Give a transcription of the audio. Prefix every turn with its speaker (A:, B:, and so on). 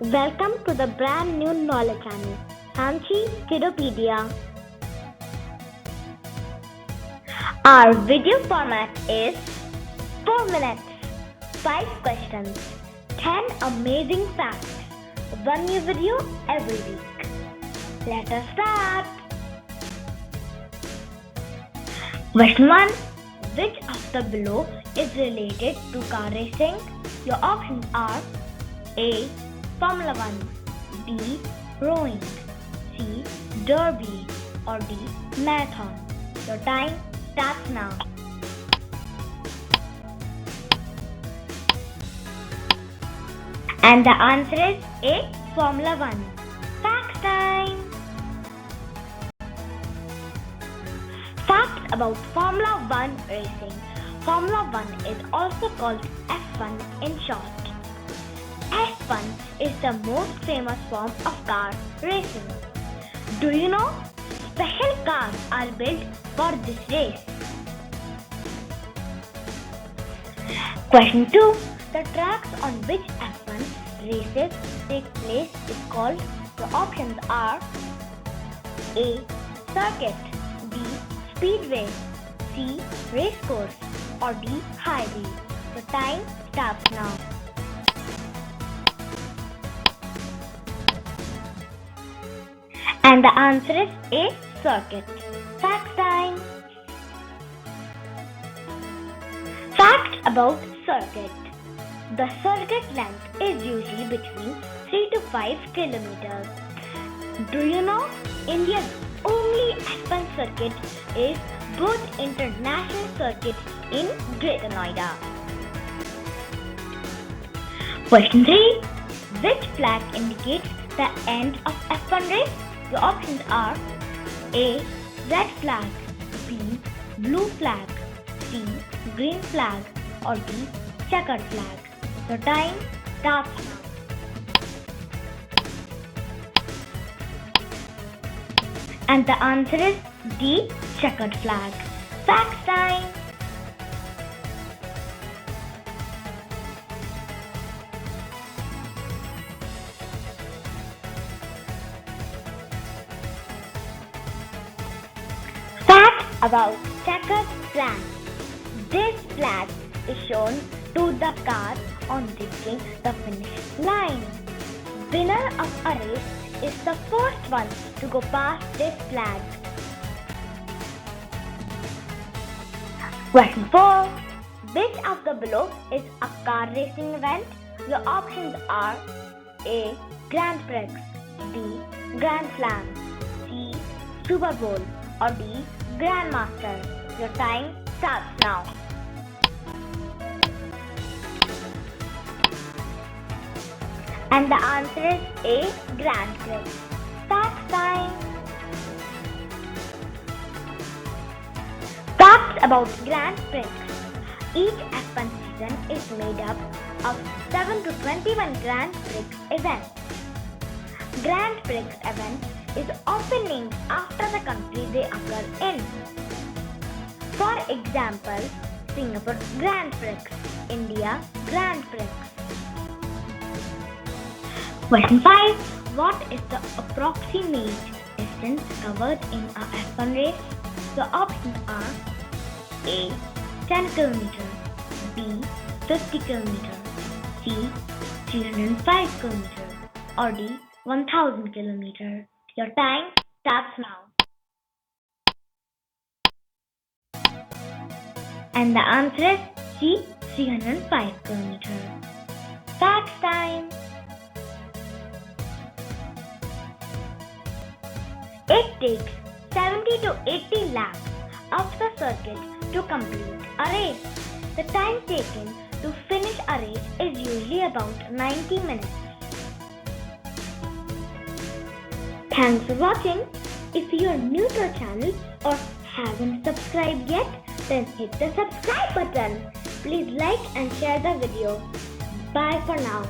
A: Welcome to the brand new knowledge channel, Hanchi Kidopedia. Our video format is 4 minutes, 5 questions, 10 amazing facts, 1 new video every week. Let us start. Question 1. Which of the below is related to car racing? Your options are A. Formula 1, B. Rowing, C. Derby, or D. Marathon. Your time starts now. And the answer is A. Formula 1. Facts time! Facts about Formula 1 racing. Formula 1 is also called F1 in short. F1 is the most famous form of car racing. Do you know special cars are built for this race? Question 2. The tracks on which F1 races take place is called. The options are A. Circuit, B. Speedway, C. Racecourse, or D. Highway. The time starts now. And the answer is A. Circuit. Fact time. Fact about circuit. The circuit length is usually between 3 to 5 kilometers. Do you know India's only F1 circuit is both international circuit in Greater Noida? Question 3. Which flag indicates the end of F1 race? The options are A. Red flag, B. Blue flag, C. Green flag, or D. Checkered flag. The time starts now. And the answer is D. Checkered flag. Facts time. Fact about checkered flag. This flag is shown to the car on reaching the finish line. Winner of a race is the first one to go past this flag. Question 4. Which of the below is a car racing event? Your options are A. Grand Prix, B. Grand Slam, C. Super Bowl, or D. Grandmaster. Your time starts now. And the answer is A. Grand Prix. Facts time. Facts about Grand Prix. Each F1 season is made up of 7 to 21 Grand Prix events. Grand Prix event is often named after the country they occur in. For example, Singapore Grand Prix, India Grand Prix. Question 5. What is the approximate distance covered in a F1 race? The options are A. 10 km, B. 50 km, C. 305 km, or D. 1000 km. Your time starts now. And the answer is C. 305 km. Facts time. It takes 70 to 80 laps of the circuit to complete a race. The time taken to finish a race is usually about 90 minutes. Thanks for watching. If you are new to our channel or haven't subscribed yet, then hit the subscribe button. Please like and share the video. Bye for now.